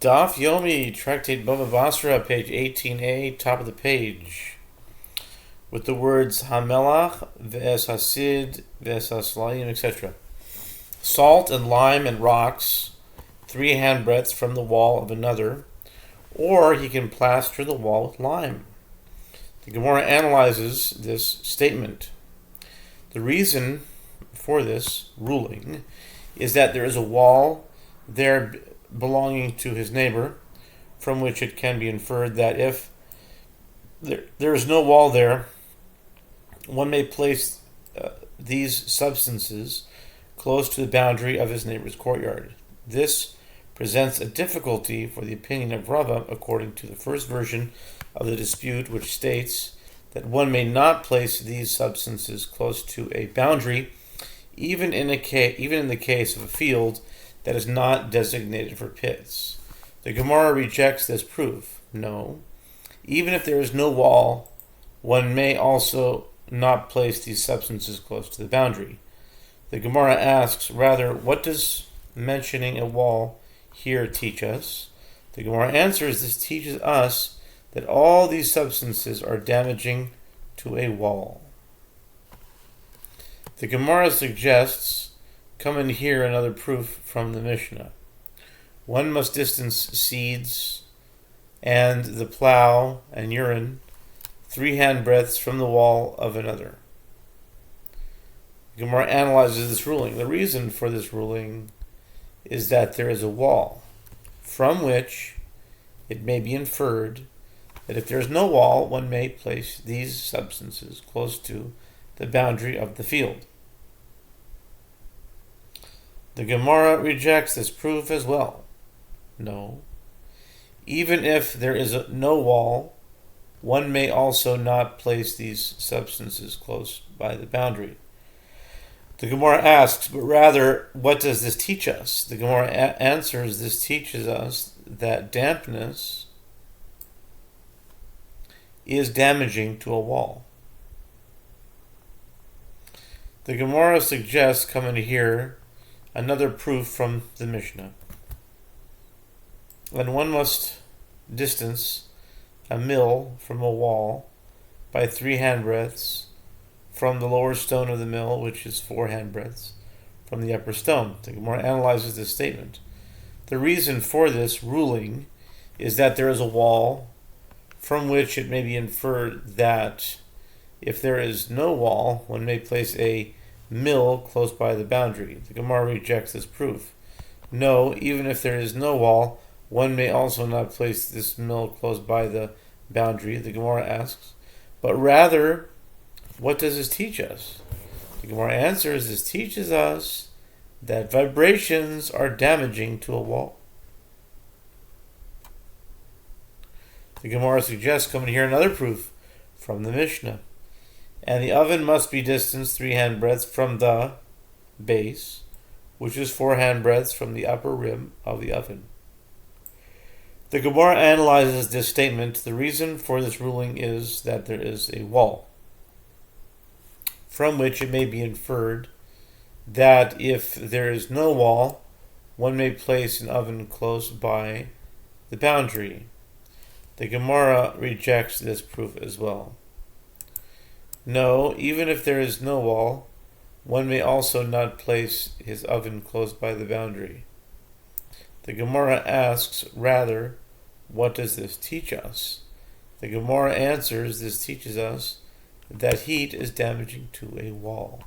Daf Yomi, Tractate Bava Batra, page 18a, top of the page, with the words Hamelach, Ve'es Hasid, Ve'es Haslayim, etc. Salt and lime and rocks, 3 handbreadths from the wall of another, or he can plaster the wall with lime. The Gemara analyzes this statement. The reason for this ruling is that there is a wall there belonging to his neighbor, from which it can be inferred that if there is no wall there, one may place these substances close to the boundary of his neighbor's courtyard. This presents a difficulty for the opinion of Bava, according to the first version of the dispute, which states that one may not place these substances close to a boundary, even in the case of a field that is not designated for pits. The Gemara rejects this proof. No, even if there is no wall, one may also not place these substances close to the boundary. The Gemara asks, rather, what does mentioning a wall here teach us? The Gemara answers, this teaches us that all these substances are damaging to a wall. The Gemara suggests, come in here another proof from the Mishnah. One must distance seeds and the plow and urine 3 handbreadths from the wall of another. The Gemara analyzes this ruling. The reason for this ruling is that there is a wall from which it may be inferred that if there is no wall, one may place these substances close to the boundary of the field. The Gemara rejects this proof as well. No. Even if there is no wall, one may also not place these substances close by the boundary. The Gemara asks, but rather, what does this teach us? The Gemara answers, this teaches us that dampness is damaging to a wall. The Gemara suggests, come in here, another proof from the Mishnah. When one must distance a mill from a wall by 3 handbreadths from the lower stone of the mill, which is 4 handbreadths from the upper stone. The Gemara analyzes this statement. The reason for this ruling is that there is a wall from which it may be inferred that if there is no wall, one may place a mill close by the boundary. The Gemara rejects this proof. No, even if there is no wall, one may also not place this mill close by the boundary. The Gemara asks, but rather, what does this teach us? The Gemara answers, this teaches us that vibrations are damaging to a wall. The Gemara suggests, come and hear another proof from the Mishnah. And the oven must be distanced 3 handbreadths from the base, which is 4 handbreadths from the upper rim of the oven. The Gemara analyzes this statement. The reason for this ruling is that there is a wall, from which it may be inferred that if there is no wall, one may place an oven close by the boundary. The Gemara rejects this proof as well. No, even if there is no wall, one may also not place his oven close by the boundary. The Gemara asks, rather, what does this teach us? The Gemara answers, this teaches us that heat is damaging to a wall.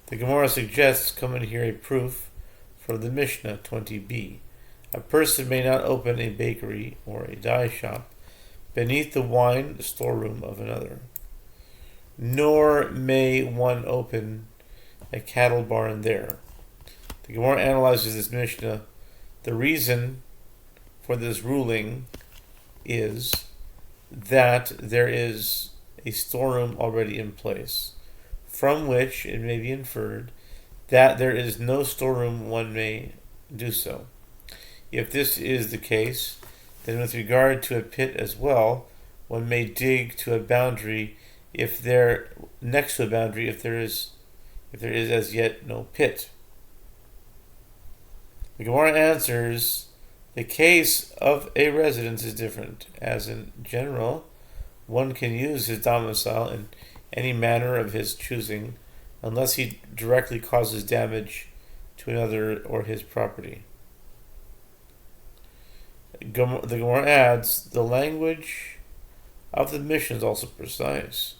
The Gemara suggests, come in here a proof from the Mishnah 20b. A person may not open a bakery or a dye shop beneath the wine storeroom of another, nor may one open a cattle barn there. The Gemara analyzes this Mishnah. The reason for this ruling is that there is a storeroom already in place, from which it may be inferred that there is no storeroom, one may do so. If this is the case, then with regard to a pit as well, one may dig to a boundary if there is as yet no pit. The Gemara answers, the case of a residence is different, as in general, one can use his domicile in any manner of his choosing, unless he directly causes damage to another or his property. The Gemara adds, the language of the Mishnah is also precise,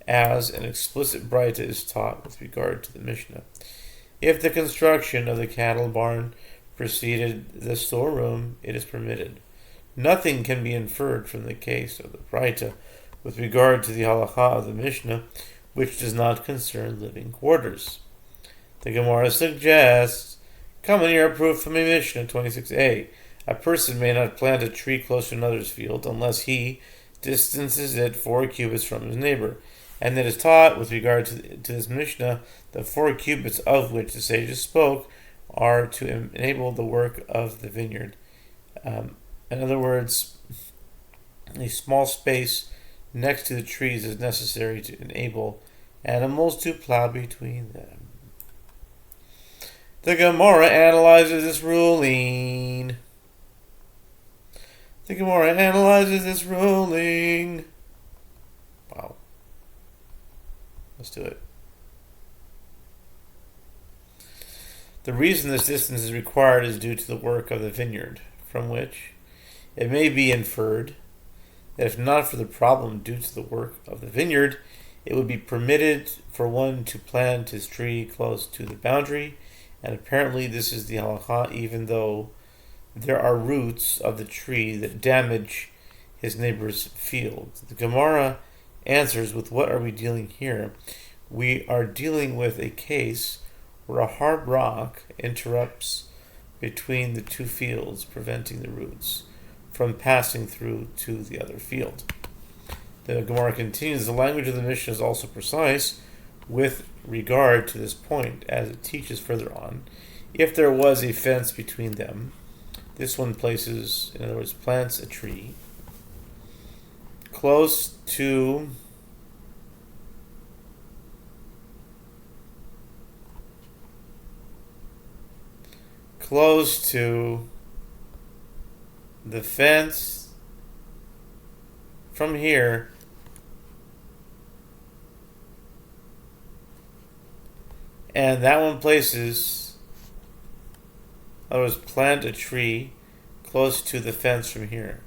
as an explicit Braita is taught with regard to the Mishnah. If the construction of the cattle barn preceded the storeroom, it is permitted. Nothing can be inferred from the case of the Braita with regard to the halakha of the Mishnah, which does not concern living quarters. The Gemara suggests, come and hear a proof from a Mishnah 26a. A person may not plant a tree close to another's field unless he distances it 4 cubits from his neighbor. And it is taught with regard to this Mishnah, the 4 cubits of which the sages spoke are to enable the work of the vineyard. In other words, a small space next to the trees is necessary to enable animals to plow between them. The Gemara analyzes this ruling. Wow. Let's do it. The reason this distance is required is due to the work of the vineyard, from which it may be inferred that if not for the problem due to the work of the vineyard, it would be permitted for one to plant his tree close to the boundary, and apparently this is the halakha, even though there are roots of the tree that damage his neighbor's field. The Gemara answers, with what are we dealing here? We are dealing with a case where a hard rock interrupts between the 2 fields, preventing the roots from passing through to the other field. The Gemara continues, the language of the Mishnah is also precise with regard to this point, as it teaches further on. If there was a fence between them, this one places, in other words, plants a tree close to the fence from here, and that one places, in other words, plant a tree close to the fence from here.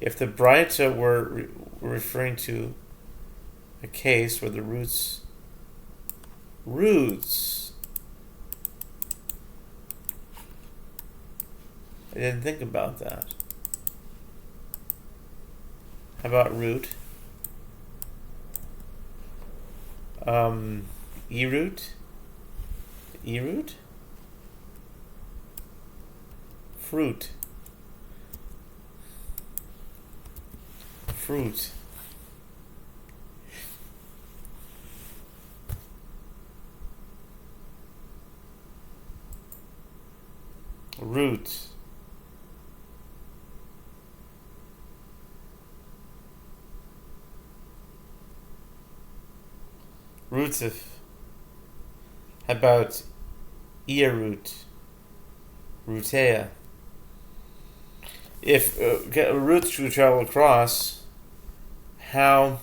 If the Braita were referring to a case where the roots, I didn't think about that. How about root? E-root? E-root? Fruit. Root. Rootif. How about ear-root? Rootea. If roots should travel across, how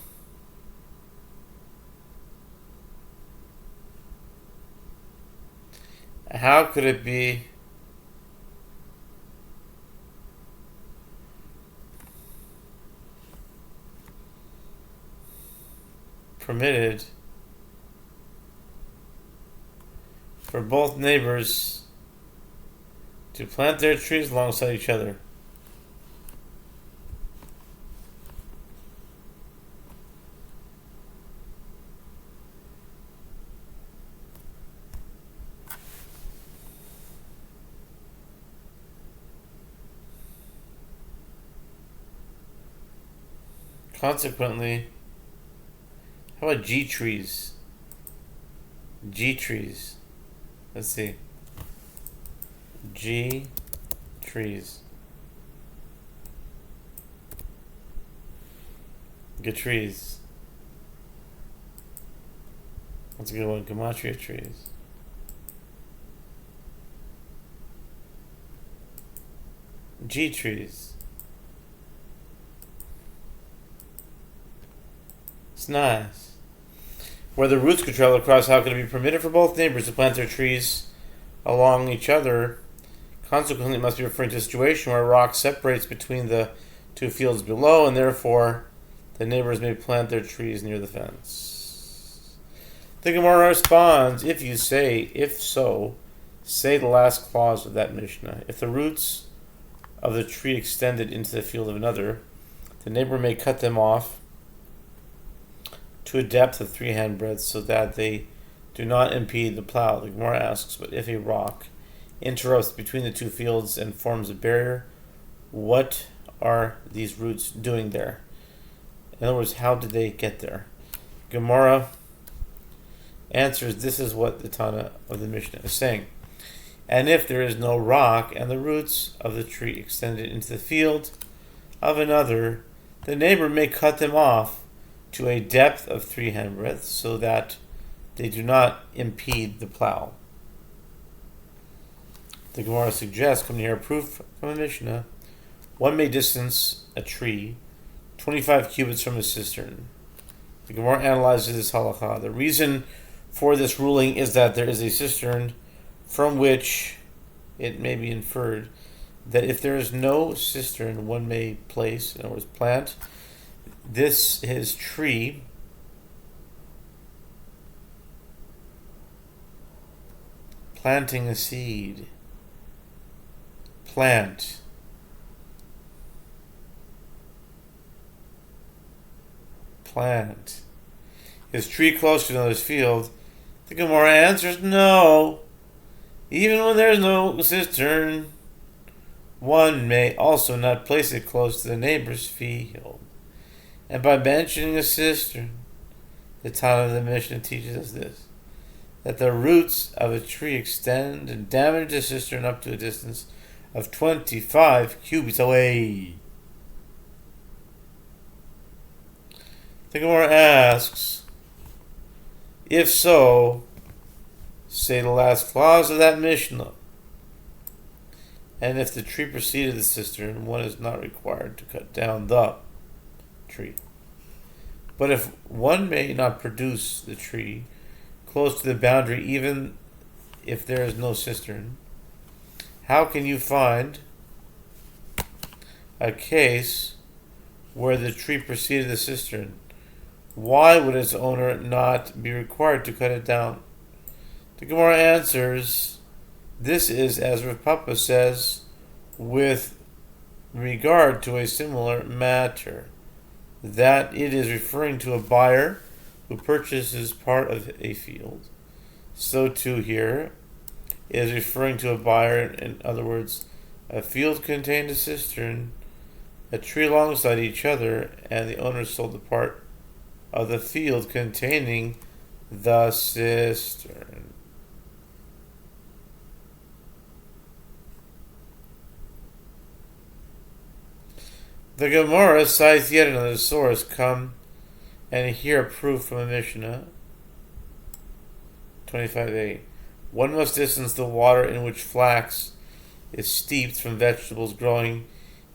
could it be permitted for both neighbors to plant their trees alongside each other? Consequently, how about G trees? Let's see. G trees. Good trees. That's a good one. Gematria trees. G trees. It's nice. Where the roots could travel across, how could it be permitted for both neighbors to plant their trees along each other? Consequently, it must be referring to a situation where a rock separates between the two fields below, and therefore the neighbors may plant their trees near the fence. The Gemara responds, if so, say the last clause of that Mishnah. If the roots of the tree extended into the field of another, the neighbor may cut them off to a depth of 3 handbreadths so that they do not impede the plow. The Gemara asks, but if a rock interrupts between the two fields and forms a barrier, what are these roots doing there? In other words, how did they get there? Gemara answers, this is what the Tana of the Mishnah is saying. And if there is no rock and the roots of the tree extended into the field of another, the neighbor may cut them off to a depth of 3 handbreadths so that they do not impede the plow. The Gemara suggests, come here, proof from a Mishnah, one may distance a tree 25 cubits from a cistern. The Gemara analyzes this halakha. The reason for this ruling is that there is a cistern from which it may be inferred that if there is no cistern, one may place, in other words, plant his tree planting a seed. Plant. His tree close to another's field. The Gemara answers, no. Even when there is no cistern, one may also not place it close to the neighbor's field. And by mentioning a cistern, the Tana of the Mishnah teaches us this, that the roots of a tree extend and damage the cistern up to a distance of 25 cubits away. The Gemara asks, if so, say the last clause of that Mishnah. And if the tree preceded the cistern, one is not required to cut down the tree. But if one may not produce the tree close to the boundary, even if there is no cistern, how can you find a case where the tree preceded the cistern? Why would its owner not be required to cut it down? The Gemara answers, this is, as Rav Papa says, with regard to a similar matter, that it is referring to a buyer who purchases part of a field. So too here is referring to a buyer, in other words, a field contained a cistern, a tree alongside each other, and the owner sold the part of the field containing the cistern. The Gemara cites yet another source. Come and hear a proof from a Mishnah 25a. One must distance the water in which flax is steeped from vegetables growing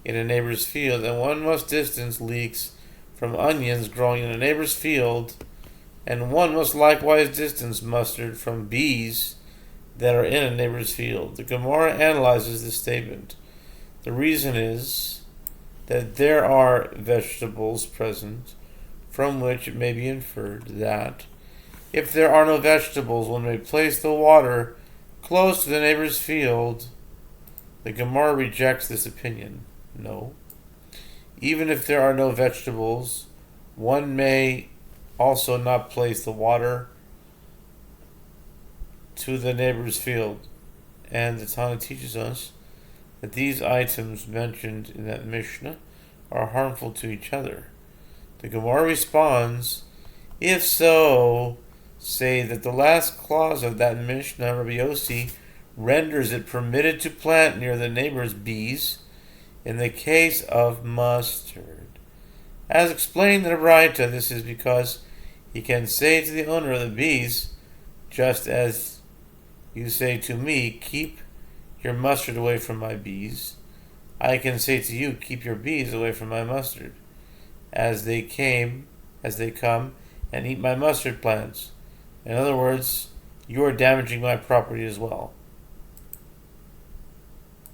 in a neighbor's field, and one must distance leeks from onions growing in a neighbor's field, and one must likewise distance mustard from bees that are in a neighbor's field. The Gemara analyzes this statement. The reason is that there are vegetables present from which it may be inferred that if there are no vegetables, one may place the water close to the neighbor's field. The Gemara rejects this opinion. No. Even if there are no vegetables, one may also not place the water to the neighbor's field. And the Tana teaches us that these items mentioned in that Mishnah are harmful to each other. The Gemara responds, if so, say that the last clause of that Mishnah, Rabbi Yossi, renders it permitted to plant near the neighbor's bees in the case of mustard. As explained in the Braita, this is because he can say to the owner of the bees, just as you say to me, keep your mustard away from my bees. I can say to you, keep your bees away from my mustard, as they come and eat my mustard plants. In other words, you are damaging my property as well.